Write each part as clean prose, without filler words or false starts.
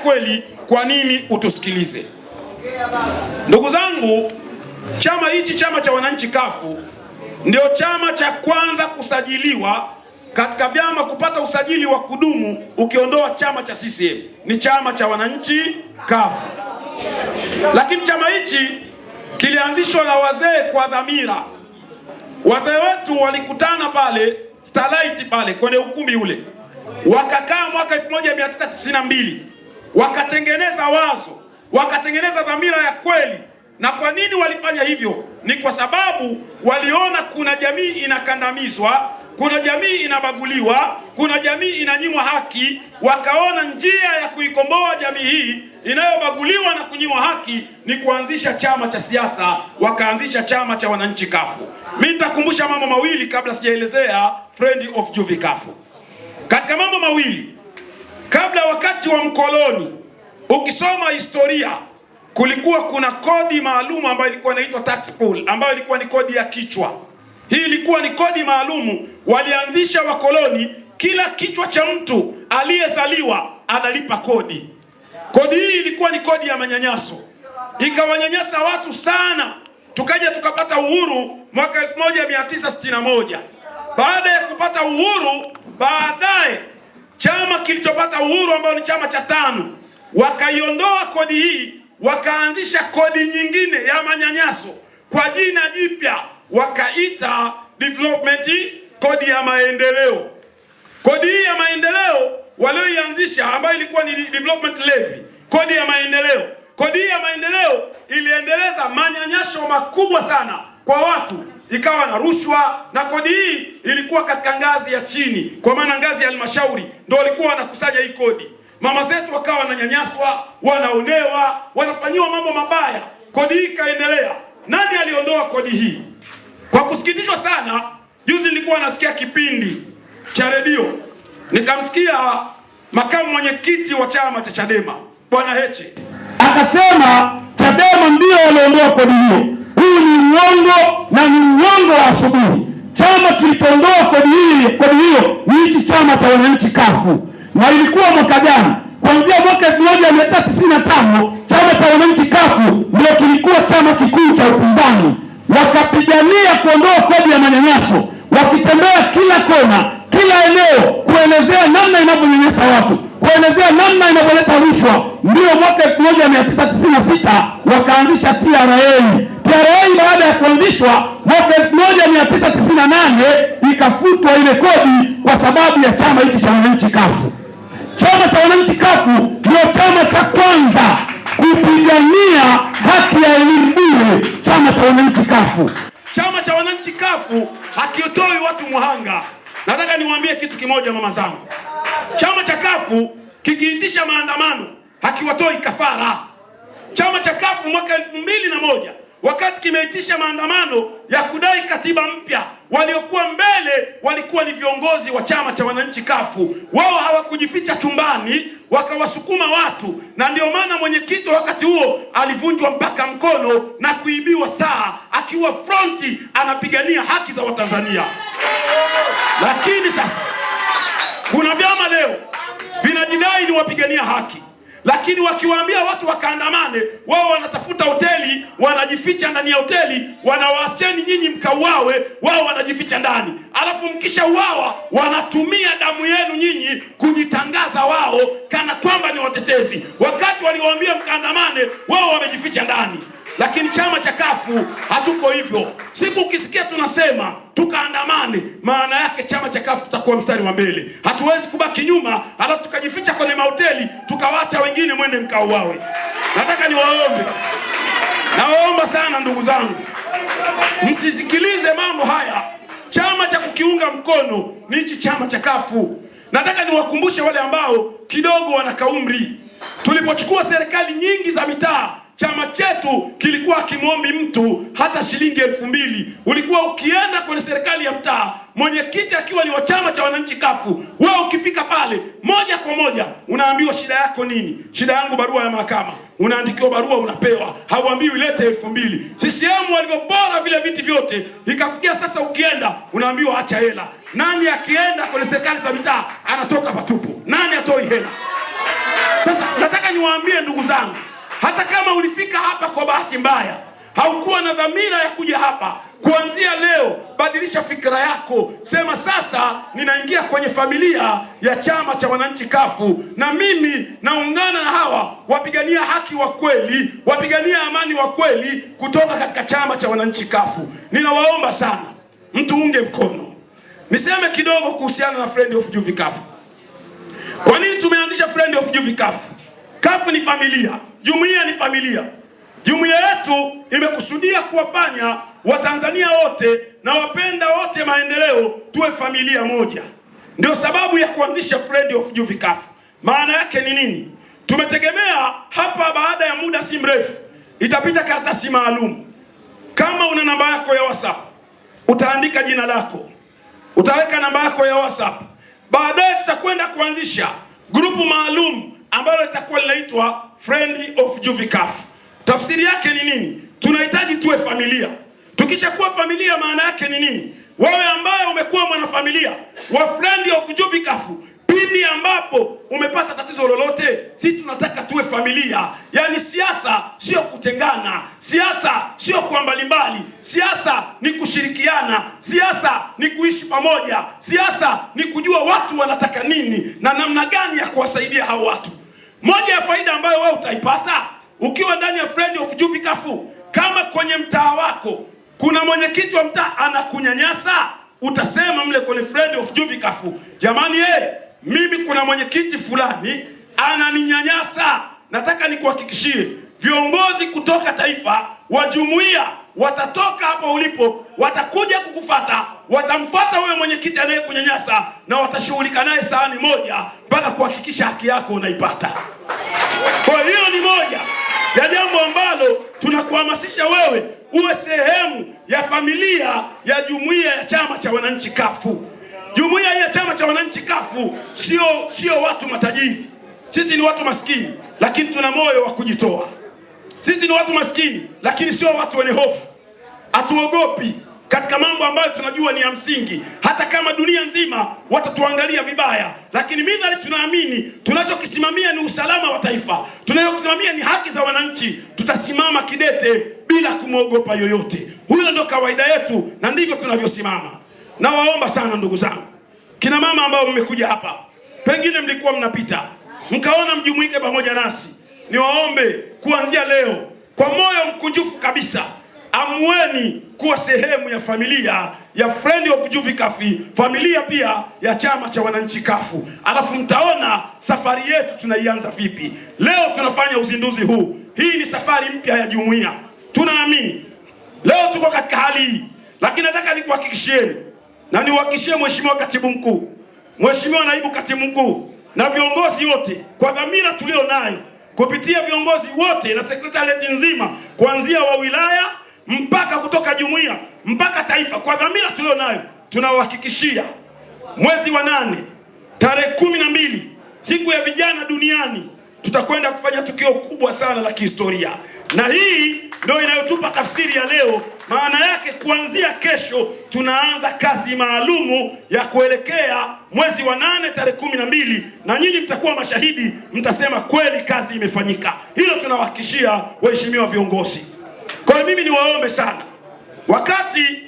kweli, kwa nini utusikilize? Ndugu zangu, chama hichi, chama cha wananchi kafu, ndio chama cha kwanza kusajiliwa katika vyama kupata usajili wa kudumu, ukiondoa chama cha CCM, ni chama cha wananchi kafu. Lakini chama hichi kilianzishwa na wazee kwa dhamira. Wazee wetu walikutana pale Starlight pale kwenye ukumbi ule, wakakaa mwaka 1992, wakatengeneza wazo, wakatengeneza dhamira ya kweli. Na kwa nini walifanya hivyo? Ni kwa sababu waliona kuna jamii inakandamizwa, kuna jamii inabaguliwa, kuna jamii inanyimwa haki. Wakaona njia ya kuikomboa jamii hii inayobaguliwa na kunyimwa haki ni kuanzisha chama cha siasa. Wakaanzisha chama cha wananchi kafu. Mimi nitakumbusha mambo mawili kabla sijaelezea Friend of Juvi kafu. Katika mambo mawili, kabla wakati wa mkoloni, ukisoma historia, kulikuwa kuna kodi maalum ambayo ilikuwa inaitwa tax pool, ambayo ilikuwa ni kodi ya kichwa. Hii ilikuwa ni kodi maalumu walianzisha wakoloni. Kila kichwa cha mtu aliyezaliwa analipa kodi. Kodi hii ilikuwa ni kodi ya manyanyaso, ikawanyanyasa watu sana. Tukaja tukapata uhuru mwaka 1961. Baada ya kupata uhuru, baadaye chama kilichopata uhuru ambao ni chama cha tano, wakaiondoa kodi hii, wakaanzisha kodi nyingine ya manyanyaso kwa jina jipya, wakaita development, kodi ya maendeleo. Kodi hii ya maendeleo walioianzisha, ambayo ilikuwa ni development levy, kodi ya maendeleo. Kodi hii ya maendeleo iliendeleza manyanyaso makubwa sana kwa watu, ikawa na rushwa. Na kodi hii ilikuwa katika ngazi ya chini, kwa maana ngazi ya halmashauri ndio walikuwa wanakusanya hii kodi. Mama zetu wakawa wananyanyaswa, wanaonewa, wanafanyiwa mambo mabaya. Kodi hii ikaendelea. Nani aliondoa kodi hii? Kwa kusikitishwa sana, juzi nilikuwa nasikia kipindi cha redio, nikamsikia makamu mwenyekiti wa chama cha Chadema Bwana Heche akasema Chadema ndio waliondoa kodi hiyo. Huu ni uongo, na ni uongo wa asubuhi. Chama kilichoondoa kodi hiyo ni hichi chama cha wananchi kafu. Na ilikuwa mwaka gani? Kuanzia mwaka 1995 chama cha wananchi kafu ndio kilikuwa chama kikuu cha upinzani. Wakapigania kuondoa kodi ya manyanyaso, wakitembea kila kona, kila eneo, kuelezea namna inavyonyanyasa watu, kuelezea namna inavyoleta rushwa. Ndio mwaka 1996 wakaanzisha TRA. TRA baada ya kuanzishwa mwaka 1998 ikafutwa ile kodi kwa sababu ya chama hichi cha wananchi kafu. Chama cha wananchi kafu ndio chama cha kwanza kupigania haki ya elimu bure. Chama cha wananchi kafu. Chama cha wananchi kafu hakiotoi watu muhanga. Nataka niwaambie kitu kimoja, mama zangu. Chama cha kafu kikiitisha maandamano hakiwatoi kafara. Chama cha kafu mwaka 2001 wakati kimeitisha maandamano ya kudai katiba mpya, waliokuwa mbele walikuwa ni viongozi wa chama cha wananchi kafu. Wao hawakujificha chumbani, wakawasukuma watu. Na ndio maana mwenyekiti wakati huo alivunjwa mpaka mkono na kuibiwa saa, akiwa fronti anapigania haki za Watanzania. Lakini sasa kuna vyama leo vinajidai ni wapigania haki, lakini wakiwaambia watu wakaandamane, wao wanatafuta hoteli, wanajificha ndani ya hoteli, wanawaacheni nyinyi mkauawe, wao wanajificha ndani. Alafu mkisha uawa wanatumia damu yenu nyinyi kujitangaza wao kana kwamba ni watetezi. Wakati waliwaambia mkaandamane, wao wamejificha ndani. Lakini chama cha kafu hatuko hivyo. Siku ukisikia tunasema tukaandamane, maana yake chama cha kafu tutakuwa mstari wa mbele. Hatuwezi kubaki nyuma alafu tukajificha kwenye mahoteli tukawacha wengine mwende mkauawe. Nataka niwaombe, nawaomba sana ndugu zangu, msisikilize mambo haya. Chama cha kukiunga mkono ni hichi chama cha kafu. Nataka niwakumbushe wale ambao kidogo wana kaumri. Tulipochukua serikali nyingi za mitaa, chama chetu kilikuwa kimwombi mtu hata shilingi 2000. Ulikuwa ukienda kwenye serikali ya mtaa, mwenyekiti akiwa ni wa chama cha wananchi kafu, wewe ukifika pale moja kwa moja unaambiwa shida yako nini? Shida yangu barua ya mahakama. Unaandikiwa barua unapewa, hauambiwi lete 2000. CCM walivyopora vile viti vyote, ikafikia sasa ukienda unaambiwa acha hela. Nani akienda kwenye serikali za mitaa anatoka patupu? Nani atoi hela? Sasa nataka niwaambie ndugu zangu, hata kama ulifika hapa kwa bahati mbaya, haukuwa na dhamira ya kuja hapa, kuanzia leo badilisha fikra yako. Sema sasa ninaingia kwenye familia ya chama cha wananchi kafu, na mimi naungana na hawa wapigania haki wa kweli, wapigania amani wa kweli kutoka katika chama cha wananchi kafu. Ninawaomba sana mtuunge mkono. Niseme kidogo kuhusiana na Friend of Juvi Kafu. Kwa nini tumeanzisha Friend of Juvi Kafu? Kafu ni familia, jumuiya ni familia. Jumuiya yetu imekusudia kuwafanya Watanzania wote na wapenda wote maendeleo tuwe familia moja. Ndio sababu ya kuanzisha Friend of Juvi Kafu. Maana yake ni nini? Tumetegemea hapa baada ya muda si mrefu itapita karatasi maalum. Kama una namba yako ya WhatsApp, utaandika jina lako, utaweka namba yako ya WhatsApp. Baadaye tutakwenda kuanzisha grupu maalum ambalo litakuwa linaitwa Friend of Juvi Kafu. Tafsiri yake ni nini? Tunahitaji tuwe familia. Tukishakuwa familia, maana yake ni nini? Wewe ambaye umekuwa mwanafamilia wa Friend of Juvi Kafu, pindi ambapo umepata tatizo lolote, sisi tunataka tuwe familia. Yani siasa sio kutengana, siasa sio kwa mbalimbali, siasa ni kushirikiana, siasa ni kuishi pamoja, siasa ni kujua watu wanataka nini na namna gani ya kuwasaidia hao watu. Moja ya faida ambayo wewe utaipata ukiwa ndani ya Friend of Juvi Kafu, kama kwenye mtaa wako kuna mwenyekiti wa mtaa anakunyanyasa, utasema mle kwenye Friend of Juvi Kafu, jamani mimi kuna mwenyekiti fulani ananinyanyasa. Nataka nikuhakikishie viongozi kutoka taifa wa jumuiya watatoka hapo ulipo, watakuja kukufuata, watamfuata huyo mwenyekiti anayekunyanyasa na watashughulika naye sahani moja mpaka kuhakikisha haki yako unaipata. Kwa hiyo ni moja ya jambo ambalo tunakuhamasisha wewe uwe sehemu ya familia ya jumuiya ya chama cha wananchi kafu. Jumuiya ya chama cha wananchi kafu sio watu matajiri. Sisi ni watu maskini, lakini tuna moyo wa kujitoa. Sisi ni watu maskini, lakini sio watu wenye hofu. Hatuogopi katika mambo ambayo tunajua ni ya msingi, hata kama dunia nzima watatuangalia vibaya, lakini midhali tunaamini tunachokisimamia ni usalama wa taifa, tunachokisimamia ni haki za wananchi, tutasimama kidete bila kumwogopa yoyote. Huyo ndio kawaida yetu na ndivyo tunavyosimama. Na waomba sana ndugu zangu, kina mama ambao mmekuja hapa, pengine mlikuwa mnapita mkaona mjumuike pamoja nasi, niwaombe kuanzia leo kwa moyo mkunjufu kabisa, amweni kuwa sehemu ya familia ya Friend of Juvi Kafu, familia pia ya chama cha wananchi kafu. Alafu mtaona safari yetu tunaianza vipi. Leo tunafanya uzinduzi huu. Hii ni safari mpya ya jumuiya. Tunaamini leo tuko katika hali hii, lakini nataka nikuhakikishieni na niwahakikishie Mheshimiwa Katibu Mkuu, Mheshimiwa Naibu Katibu Mkuu na viongozi wote, kwa dhamira tulio nayo kupitia viongozi wote na sekretarieti nzima kuanzia wa wilaya mpaka kutoka jumuiya mpaka taifa, kwa dhamira tulio nayo tunawahakikishia mwezi wa 8 tarehe 12 siku ya vijana duniani tutakwenda kufanya tukio kubwa sana la kihistoria. Na hii ndio inayotupa tafsiri ya leo. Maana yake kuanzia kesho tunaanza kazi maalumu ya kuelekea mwezi wa 8 tarehe 12, na nyinyi mtakuwa mashahidi, mtasema kweli kazi imefanyika. Hilo tunawahakikishia waheshimiwa viongozi. Kwa hiyo mimi niwaombe sana, wakati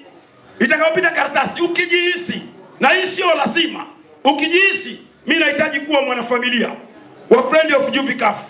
itakapopita karatasi, ukijihisi, na hii sio lazima, ukijihisi mimi nahitaji kuwa mwanafamilia wa Friend of Juvi Kafu,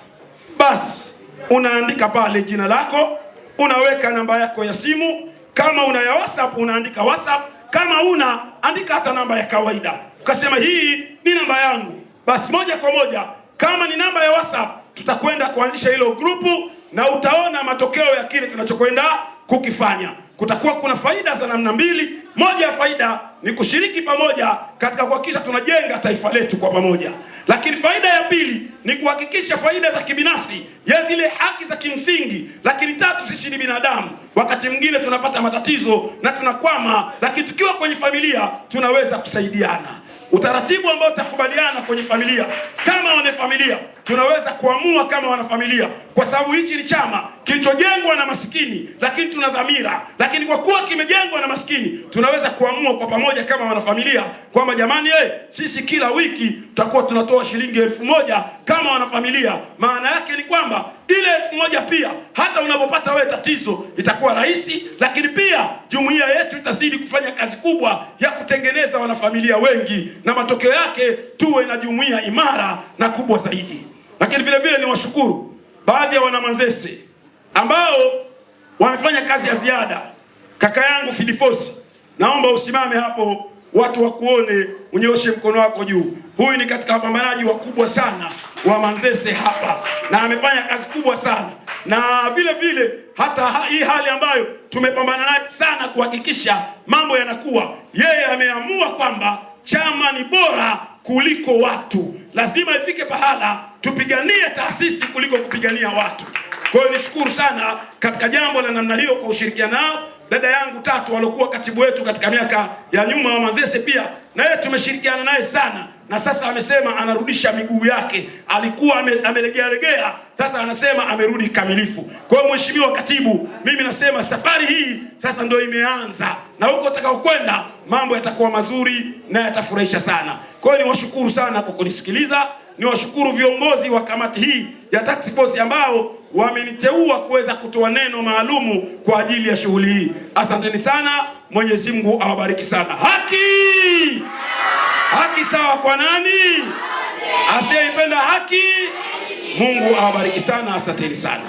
basi unaandika pale jina lako, unaweka namba yako ya simu. Kama una ya WhatsApp unaandika WhatsApp, kama una andika hata namba ya kawaida, ukasema hii ni namba yangu. Basi moja kwa moja, kama ni namba ya WhatsApp, tutakwenda kuanzisha hilo grupu na utaona matokeo ya kile tunachokwenda kukifanya. Kutakuwa kuna faida za namna mbili. Moja ya faida ni kushiriki pamoja katika kuhakikisha tunajenga taifa letu kwa pamoja. Lakini faida ya pili ni kuhakikisha faida za kibinafsi ya zile haki za kimsingi. Lakini tatu, sisi ni binadamu, wakati mwingine tunapata matatizo na tunakwama, lakini tukiwa kwenye familia tunaweza kusaidiana. Utaratibu ambao tutakubaliana kwenye familia kama wana familia, tunaweza kuamua kama wanafamilia, kwa sababu hichi ni chama kilichojengwa na maskini, lakini tuna dhamira. Lakini kwa kuwa kimejengwa na maskini, tunaweza kuamua kwa pamoja kama wanafamilia kwamba jamani, sisi kila wiki tutakuwa tunatoa shilingi 1000 kama wanafamilia. Maana yake ni kwamba ile 1000 pia hata unapopata wewe tatizo itakuwa rahisi, lakini pia jumuiya yetu itazidi kufanya kazi kubwa ya kutengeneza wanafamilia wengi, na matokeo yake tuwe na jumuiya imara na kubwa zaidi. Lakini vile vile ni washukuru baadhi ya wana Manzese ambao wamefanya kazi ya ziada. Kaka yangu Fidifosi, naomba usimame hapo, watu wakuone, unyoshe mkono wako juu. Huyu ni katika wapambanaji wakubwa sana wa Manzese hapa, na amefanya kazi kubwa sana. Na vile vile hata hii hali ambayo tumepambana naye sana kuhakikisha mambo yanakuwa, yeye ameamua kwamba chama ni bora kuliko watu. Lazima ifike pahala tupiganie taasisi kuliko kupigania watu. Kwa hiyo nishukuru sana katika jambo la namna hiyo kwa ushirikiano nao. Dada yangu Tatu alokuwa katibu wetu katika miaka ya nyuma wa Manzese pia, na yeye tumeshirikiana naye sana, na sasa amesema anarudisha miguu yake, alikuwa amelegea, sasa anasema amerudi kamilifu. Kwa hiyo mheshimiwa katibu, mimi nasema safari hii sasa ndio imeanza, na huko utakaokwenda mambo yatakuwa mazuri na yatafurahisha sana. Kwa hiyo niwashukuru sana kwa kunisikiliza. Niwashukuru viongozi wa kamati hii ya task force ambao wameniteua kuweza kutoa neno maalumu kwa ajili ya shughuli hii. Asanteni sana, Mwenyezi Mungu awabariki sana. Haki sawa kwa nani? Asiyeipenda haki, Mungu awabariki sana. Asanteni sana.